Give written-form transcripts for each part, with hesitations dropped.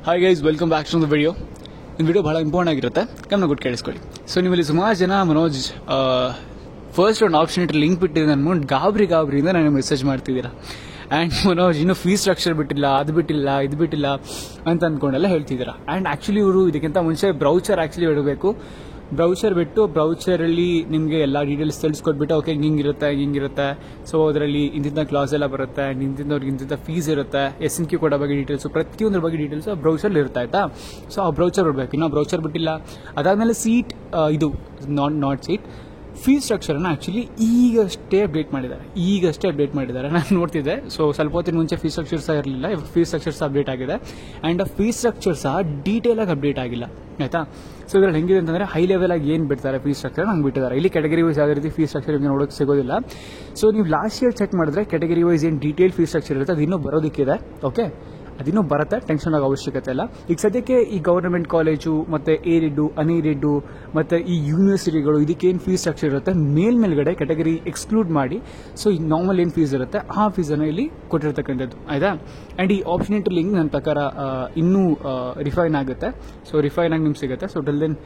Hi guys, welcome back to the video. ಈ video ಭಾಳ important ಆಗಿರುತ್ತೆ, ಗಮನ ಕೊಟ್ಟು ಕೇಳಿಸ್ಕೊಳ್ಳಿ. ಸೊ ನಿಮ್ಮಲ್ಲಿ ಸುಮಾರು ಜನ ಮನೋಜ್ ಫಸ್ಟ್ ಒಂದು ಆಪ್ಷನ್ ಲಿಂಕ್ ಬಿಟ್ಟಿದೆ ಅನ್ಕೊಂಡು ಗಾಬರಿಯಿಂದ ನನಗೆ ಮೆಸೇಜ್ ಮಾಡ್ತಿದ್ದೀರಾ. ಆ್ಯಂಡ್ ಮನೋಜ್ ಇನ್ನೂ ಫೀಸ್ ಸ್ಟ್ರಕ್ಚರ್ ಬಿಟ್ಟಿಲ್ಲ, ಅದು ಬಿಟ್ಟಿಲ್ಲ, ಇದು ಬಿಟ್ಟಿಲ್ಲ ಅಂತ ಅಂದ್ಕೊಂಡೆಲ್ಲ ಹೇಳ್ತಿದ್ದೀರಾ. ಆ್ಯಂಡ್ ಆ್ಯಕ್ಚುಲಿ ಇವರು ಇದಕ್ಕಿಂತ ಮುಂಚೆ ಬ್ರೌಚರ್ ಆ್ಯಕ್ಚುಲಿ ಇಡಬೇಕು. ಬ್ರೌಚರ್ ಬಿಟ್ಟು ಬ್ರೌಚರಲ್ಲಿ ನಿಮಗೆ ಎಲ್ಲ ಡೀಟೇಲ್ಸ್ ತಿಳಿಸ್ಕೊಟ್ಬಿಟ್ಟು ಓಕೆ ಹಿಂಗಿರುತ್ತೆ. ಸೊ ಅದರಲ್ಲಿ ಇಂತಿಂಥ ಕ್ಲಾಸ್ ಎಲ್ಲ ಬರುತ್ತೆ, ಇಂತಿಂಥವ್ರಿಗೆ ಇಂತಿಂಥ ಫೀಸ್ ಇರುತ್ತೆ, SNQ ಕೊಡೋ ಬಗ್ಗೆ ಡೀಟೇಲ್ಸು, ಪ್ರತಿಯೊಂದ್ರ ಬಗ್ಗೆ ಡೀಟೇಲ್ಸು ಬ್ರೌಚರ್ಲಿ ಇರುತ್ತೆ. ಆಯಿತಾ? ಸೊ ಆ ಬ್ರೌಚರ್ ಬಿಡಬೇಕು. ಇನ್ನೂ ಬ್ರೌಚರ್ ಬಿಟ್ಟಿಲ್ಲ. ಅದಾದಮೇಲೆ ಸೀಟ್ ಇದು ನಾಟ್ ಸೀಟ್ ಫೀಸ್ ಸ್ಟ್ರಕ್ಚರನ್ನು ಆ್ಯಕ್ಚುಲಿ ಈಗಷ್ಟೇ ಅಪ್ಡೇಟ್ ಮಾಡಿದ್ದಾರೆ. ನಾನು ನೋಡ್ತಿದ್ದೆ. ಸೊ ಸ್ವಲ್ಪ ಹೊತ್ತಿನ ಮುಂಚೆ ಫೀಸ್ ಸ್ಟ್ರಕ್ಚರ್ ಸಹ ಇರಲಿಲ್ಲ, ಫೀಸ್ ಸ್ಟ್ರಕ್ಚರ್ ಸಹ ಅಪ್ಡೇಟ್ ಆಗಿದೆ. ಆ್ಯಂಡ್ ಆ ಫೀಸ್ ಸ್ಟ್ರಕ್ಚರ್ ಸಹ ಡೀಟೇಲಾಗಿ ಅಪ್ಡೇಟ್ ಆಗಿಲ್ಲ. ಆಯಿತಾ? ಸೊ ಇದರಲ್ಲಿ ಹೆಂಗಿದೆ ಅಂತಂದರೆ ಹೈ ಲೆವೆಲಾಗಿ ಏನು ಬಿಡ್ತಾರೆ ಫೀಸ್ ಸ್ಟ್ರಕ್ಚರ್ ಹಂಗೆ ಬಿಟ್ಟಿದ್ದಾರೆ. ಇಲ್ಲಿ ಕ್ಯಾಟಗರಿ ವೈಸ್ ಯಾವುದೇ ರೀತಿ ಫೀಸ್ ಸ್ಟ್ರಕ್ಚರ್ ನಿಮಗೆ ನೋಡೋಕ್ಕೆ ಸಿಗೋದಿಲ್ಲ. ಸೊ ನೀವು ಲಾಸ್ಟ್ ಇಯರ್ ಚೆಕ್ ಮಾಡಿದ್ರೆ ಕ್ಯಾಟಗರಿ ವೈಸ್ ಏನು ಡೀಟೇಲ್ ಫೀಸ್ ಸ್ಟ್ರಕ್ಚರ್ ಇರುತ್ತೆ ಅದು ಇನ್ನೂ ಬರೋದಕ್ಕಿದೆ. ಓಕೆ, ಅದಿನ್ನೂ ಬರುತ್ತೆ, ಟೆನ್ಷನ್ ಆಗೋ ಅವಶ್ಯಕತೆ ಇಲ್ಲ. ಈಗ ಸದ್ಯಕ್ಕೆ ಈ ಗೌರ್ಮೆಂಟ್ ಕಾಲೇಜು ಮತ್ತು ಏರಿಡ್ಡು, ಅನ್ಏರಿಡ್ಡು ಮತ್ತು ಈ ಯೂನಿವರ್ಸಿಟಿಗಳು ಇದಕ್ಕೇನು ಫೀಸ್ ಸ್ಟ್ರಕ್ಚರ್ ಇರುತ್ತೆ ಮೇಲ್ಗಡೆ ಕ್ಯಾಟಗರಿ ಎಕ್ಸ್ಕ್ಲೂಡ್ ಮಾಡಿ, ಸೊ ಈ ನಾರ್ಮಲ್ ಏನು ಫೀಸ್ ಇರುತ್ತೆ ಆ ಫೀಸನ್ನು ಇಲ್ಲಿ ಕೊಟ್ಟಿರ್ತಕ್ಕಂಥದ್ದು. ಆಯಿತಾ? ಆ್ಯಂಡ್ ಈ ಆಪ್ಷನೇಟ್ ಲಿಂಕ್ ನನ್ನ ಪ್ರಕಾರ ಇನ್ನೂ ರಿಫೈನ್ ಆಗುತ್ತೆ. ಸೊ ರಿಫೈನ್ ಆಗಿ ನಿಮ್ಗೆ ಸಿಗುತ್ತೆ. ಸೊ ಟಿಲ್ ದೆನ್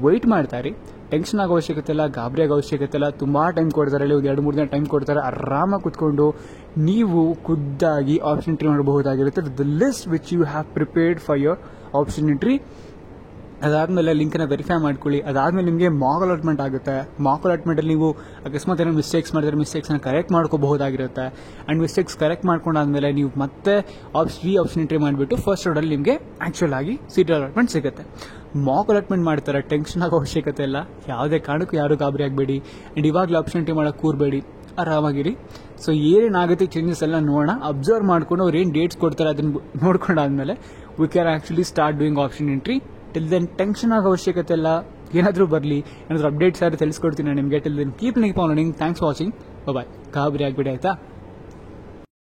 ವೆಯ್ಟ್ ಮಾಡ್ತಾರೆ. ಟೆನ್ಷನ್ ಆಗೋ ಅವಶ್ಯಕತೆ ಇಲ್ಲ, ಗಾಬರಿ ಆಗೋ ಅವಶ್ಯಕತೆ ಇಲ್ಲ. ತುಂಬ ಟೈಮ್ ಕೊಡ್ತಾರೆ, ಇಲ್ಲಿ ಒಂದು 2-3 ದಿನ ಟೈಮ್ ಕೊಡ್ತಾರೆ. ಆರಾಮಾಗಿ ಕೂತ್ಕೊಂಡು ನೀವು ಖುದ್ದಾಗಿ ಆಪ್ಷನ್ ಎಂಟ್ರಿ ಮಾಡಬಹುದಾಗಿರುತ್ತೆ. The list which you have prepared for your option entry. ಅದಾದಮೇಲೆ ಲಿಂಕನ್ನು ವೆರಿಫೈ ಮಾಡ್ಕೊಳ್ಳಿ. ಅದಾದಮೇಲೆ ನಿಮಗೆ ಮಾಕ್ ಅಲಾಟ್ಮೆಂಟ್ ಆಗುತ್ತೆ. ಮಾಕ್ ಅಲಾಟ್ಮೆಂಟಲ್ಲಿ ನೀವು ಅಕಸ್ಮಾತ್ ಏನೋ ಮಿಸ್ಟೇಕ್ಸ್ ಮಾಡಿದ್ರೆ ಮಿಸ್ಟೇಕ್ಸ್ನ ಕರೆಕ್ಟ್ ಮಾಡ್ಕೋಬಹುದಾಗಿರುತ್ತೆ. ಆ್ಯಂಡ್ ಮಿಸ್ಟೇಕ್ಸ್ ಕರೆಕ್ಟ್ ಮಾಡ್ಕೊಂಡಾದ್ಮೇಲೆ ನೀವು ಮತ್ತೆ ಆಪ್ಷನ್ ಎಂಟ್ರಿ ಮಾಡಿಬಿಟ್ಟು ಫಸ್ಟ್ ರೌಂಡಲ್ಲಿ ನಿಮಗೆ ಆ್ಯಕ್ಚುಲ್ ಆಗಿ ಸೀಟ್ ಅಲಾಟ್ಮೆಂಟ್ ಸಿಗುತ್ತೆ. ಮಾಕ್ ಅಲಾಟ್ಮೆಂಟ್ ಮಾಡ್ತಾರೆ, ಟೆನ್ಷನ್ ಆಗೋ ಅವಶ್ಯಕತೆ ಇಲ್ಲ. ಯಾವುದೇ ಕಾರಣಕ್ಕೂ ಯಾರೂ ಗಾಬರಿ ಆಗಬೇಡಿ. ಆ್ಯಂಡ್ ಇವಾಗಲೂ ಆಪ್ಷನ್ ಎಂಟ್ರಿ ಮಾಡೋಕ್ಕೆ ಕೂರಬೇಡಿ, ಆರಾಮಾಗಿರಿ. ಸೊ ಏನೇನಾಗುತ್ತೆ ಚೇಂಜಸ್ ಎಲ್ಲ ನೋಡೋಣ, ಅಬ್ಸರ್ವ್ ಮಾಡ್ಕೊಂಡು ಅವ್ರು ಏನು ಡೇಟ್ಸ್ ಕೊಡ್ತಾರೆ ಅದನ್ನು ನೋಡ್ಕೊಂಡಾದ್ಮೇಲೆ we can actually start doing option entry. Till then tension ಆಗೋ ಅವಶ್ಯಕತೆ ಇಲ್ಲ. ಏನಾದರೂ ಬರಲಿ, ಏನಾದರೂ ಅಪ್ಡೇಟ್ಸ್ ಯಾರು ತಿಳಿಸ್ಕೊಡ್ತೀನಿ ನಿಮಗೆ. Till then keep on learning. Thanks for watching. Bye. ಗಾಬರಿ ಆಗಬೇಡಿ. ಆಯಿತಾ?